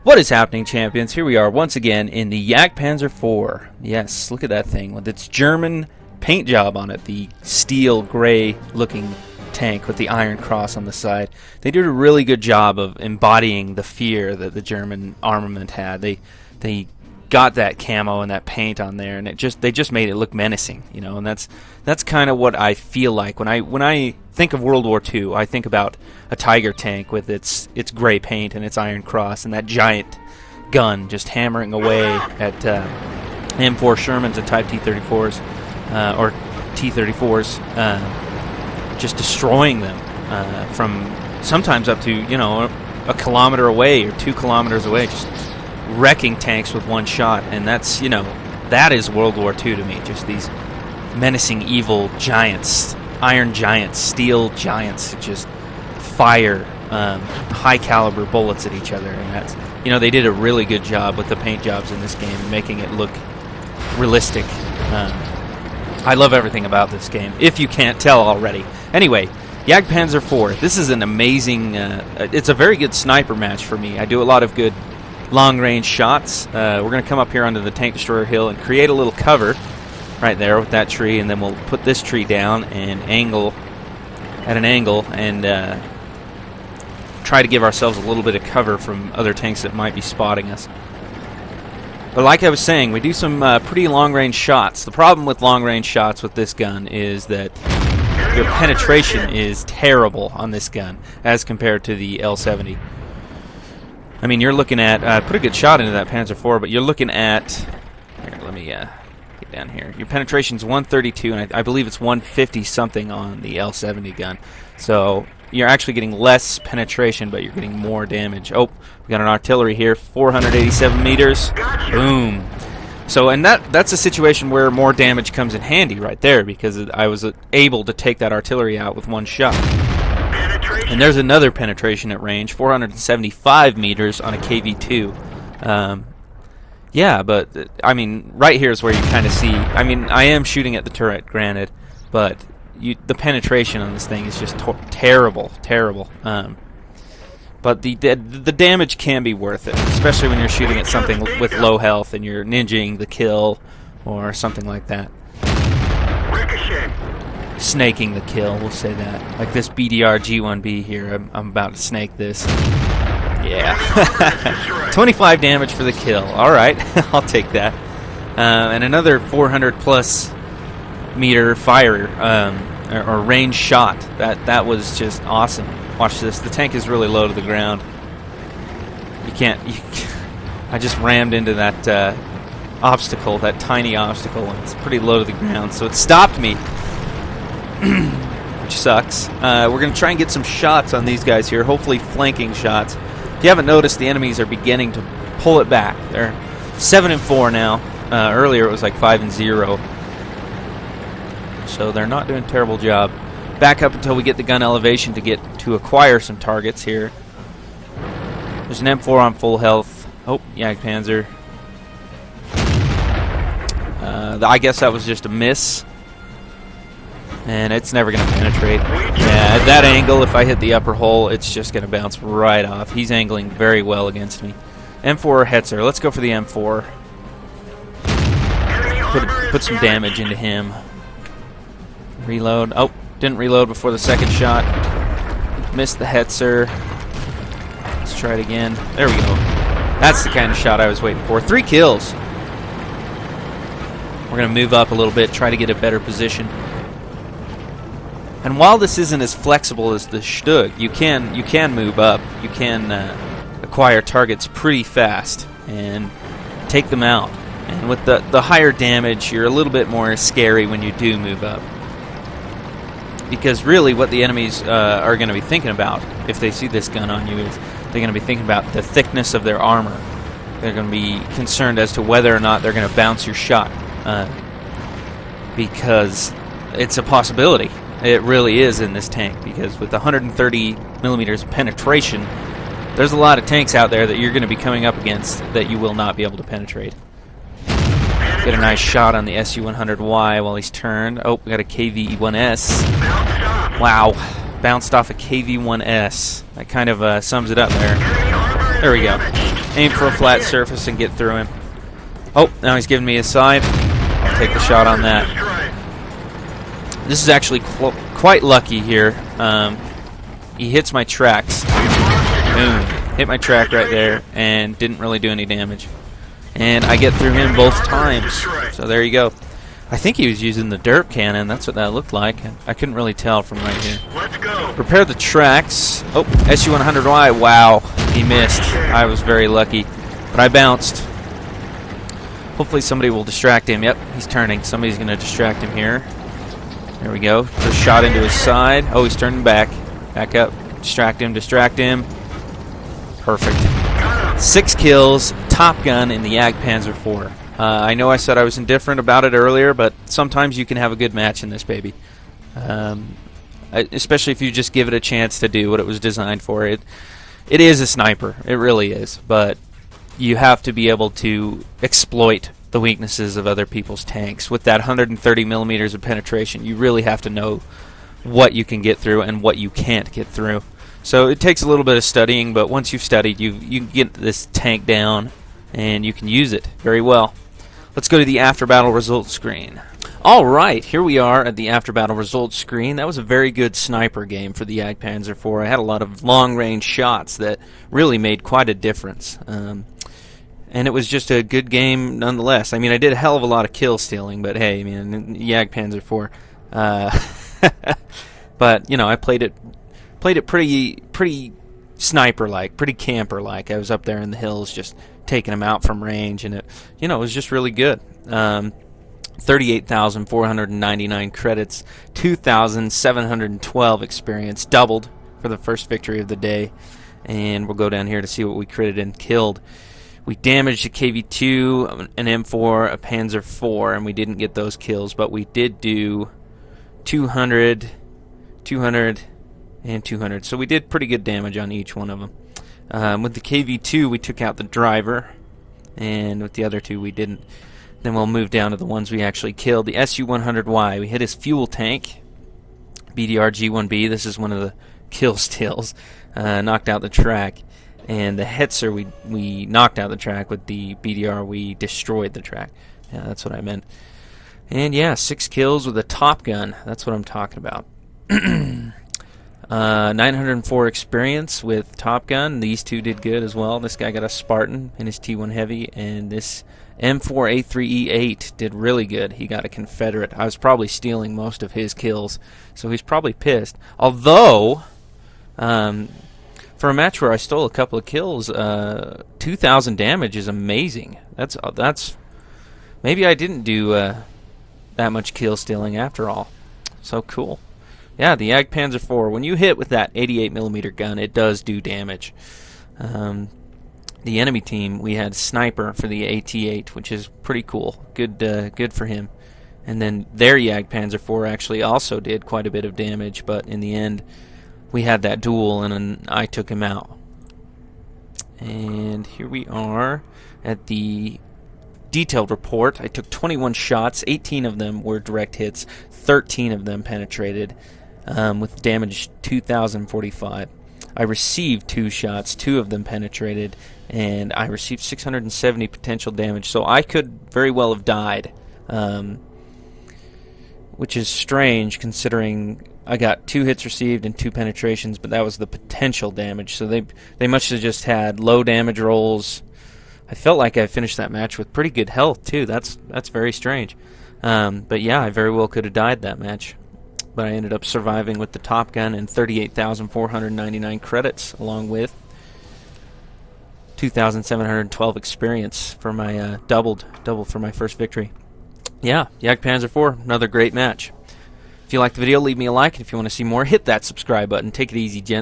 What is happening, champions? Here we are once again in the Jagdpanzer IV. Yes, look at that thing with its German paint job on it. The steel gray looking tank with the iron cross on the side. They did a really good job of embodying the fear that the German armament had. They got that camo and that paint on there, and they just made it look menacing, you know. And that's kind of what I feel like when I think of World War II. I think about a Tiger tank with its gray paint and its iron cross and that giant gun just hammering away at M4 Shermans and Type T-34s or T-34s, just destroying them from sometimes up to, you know, a kilometer away or 2 kilometers away, just wrecking tanks with one shot. And that's, you know, that is World War II to me. Just these menacing, evil giants, iron giants, steel giants that just fire high caliber bullets at each other. And that's, you know, they did a really good job with the paint jobs in this game, making it look realistic. I love everything about this game, if you can't tell already. Anyway, Jagdpanzer IV. This is an amazing, it's a very good sniper match for me. I do a lot of good long-range shots. We're going to come up here onto the tank destroyer hill and create a little cover right there with that tree, and then we'll put this tree down and angle at an angle and try to give ourselves a little bit of cover from other tanks that might be spotting us. But like I was saying, we do some pretty long-range shots. The problem with long-range shots with this gun is that your penetration is terrible on this gun as compared to the L70. I mean, you're looking at, put a good shot into that Panzer IV, but you're looking at, here, let me get down here. Your penetration's 132, and I believe it's 150 something on the L70 gun. So you're actually getting less penetration, but you're getting more damage. Oh, we got an artillery here, 487 meters. Boom. So, and that's a situation where more damage comes in handy right there, because I was able to take that artillery out with one shot. And there's another penetration at range, 475 meters on a KV-2. Yeah, but, I mean, right here is where you kind of see, I mean, I am shooting at the turret, granted, but the penetration on this thing is just terrible. But the damage can be worth it, especially when you're shooting at something with low health and you're ninjaing the kill or something like that. Snaking the kill, we'll say that. Like this BDR G1B here, I'm about to snake this. Yeah. 25 damage for the kill. Alright, I'll take that. And another 400 plus meter fire, or range shot. That was just awesome. Watch this. The tank is really low to the ground. I just rammed into that obstacle, that tiny obstacle, and it's pretty low to the ground, so it stopped me. Which sucks. We're going to try and get some shots on these guys here, hopefully flanking shots. If you haven't noticed, the enemies are beginning to pull it back. They're 7-4 now. Earlier it was like 5-0. So they're not doing a terrible job. Back up until we get the gun elevation to acquire some targets here. There's an M4 on full health. Oh, Jagdpanzer. I guess that was just a miss. And it's never going to penetrate. Yeah, at that angle, if I hit the upper hole, it's just going to bounce right off. He's angling very well against me. M4 Hetzer. Let's go for the M4. Put some damage into him. Reload. Oh, didn't reload before the second shot. Missed the Hetzer. Let's try it again. There we go. That's the kind of shot I was waiting for. 3 kills. We're going to move up a little bit, try to get a better position. And while this isn't as flexible as the Stug, you can move up. You can acquire targets pretty fast and take them out. And with the higher damage, you're a little bit more scary when you do move up. Because really what the enemies are going to be thinking about if they see this gun on you is they're going to be thinking about the thickness of their armor. They're going to be concerned as to whether or not they're going to bounce your shot. Because it's a possibility. It really is in this tank, because with 130 millimeters of penetration, there's a lot of tanks out there that you're going to be coming up against that you will not be able to penetrate. Get a nice shot on the SU-100Y while he's turned. Oh, we got a KV-1S. Wow. Bounced off a KV-1S. That kind of sums it up there. There we go. aim for a flat surface and get through him. Oh, now he's giving me a side. I'll take the shot on that. This is actually quite lucky here. He hits my tracks. Boom. Hit my track right there and didn't really do any damage. And I get through him both times. So there you go. I think he was using the derp cannon. That's what that looked like. I couldn't really tell from right here. Let's go. Repair the tracks. Oh, SU-100Y. Wow. He missed. I was very lucky. But I bounced. Hopefully somebody will distract him. Yep, he's turning. Somebody's going to distract him here. There we go. Put a shot into his side. Oh, he's turning back. Back up. Distract him. Distract him. Perfect. 6 kills. Top gun in the Jagdpanzer IV. I know I said I was indifferent about it earlier, but sometimes you can have a good match in this baby. Especially if you just give it a chance to do what it was designed for. It is a sniper. It really is. But you have to be able to exploit the weaknesses of other people's tanks. With that 130 millimeters of penetration, you really have to know what you can get through and what you can't get through. So it takes a little bit of studying, but once you've studied, you can get this tank down and you can use it very well. Let's go to the after battle results screen. Alright, here we are at the after battle results screen. That was a very good sniper game for the Jagdpanzer IV. I had a lot of long range shots that really made quite a difference. And it was just a good game nonetheless. I mean, I did a hell of a lot of kill stealing, but hey, man, Jagdpanzer IV. But, you know, I played it pretty sniper-like, pretty camper-like. I was up there in the hills just taking them out from range, and it was just really good. 38,499 credits, 2,712 experience, doubled for the first victory of the day. And we'll go down here to see what we critted and killed. We damaged a KV-2, an M4, a Panzer IV, and we didn't get those kills, but we did do 200, 200, and 200. So we did pretty good damage on each one of them. With the KV-2, we took out the driver, and with the other two, we didn't. Then we'll move down to the ones we actually killed. The SU-100Y, we hit his fuel tank, BDR G1B. This is one of the kill steals. Knocked out the track. And the Hetzer, we knocked out the track. With the BDR, we destroyed the track. Yeah, that's what I meant. And yeah, 6 kills with a Top Gun. That's what I'm talking about. 904 experience with Top Gun. These two did good as well. This guy got a Spartan in his T1 Heavy, and this M4A3E8 did really good. He got a Confederate. I was probably stealing most of his kills, so he's probably pissed. Although, for a match where I stole a couple of kills, 2,000 damage is amazing. That's maybe I didn't do that much kill stealing after all. So cool. Yeah, the Jagdpanzer IV. When you hit with that 88mm gun, it does do damage. The enemy team, we had Sniper for the AT-8, which is pretty cool. Good for him. And then their Jagdpanzer IV actually also did quite a bit of damage, but in the end, we had that duel, and then I took him out. And here we are at the detailed report. I took 21 shots. 18 of them were direct hits. 13 of them penetrated, with damage 2,045. I received 2 shots. 2 of them penetrated, and I received 670 potential damage. So I could very well have died, which is strange considering I got 2 hits received and 2 penetrations, but that was the potential damage. So they must have just had low damage rolls. I felt like I finished that match with pretty good health too. That's very strange. But yeah, I very well could have died that match. But I ended up surviving with the Top Gun and 38,499 credits, along with 2,712 experience for my double for my first victory. Yeah, Jagdpanzer IV, another great match. If you liked the video, leave me a like, and if you want to see more, hit that subscribe button. Take it easy, gents.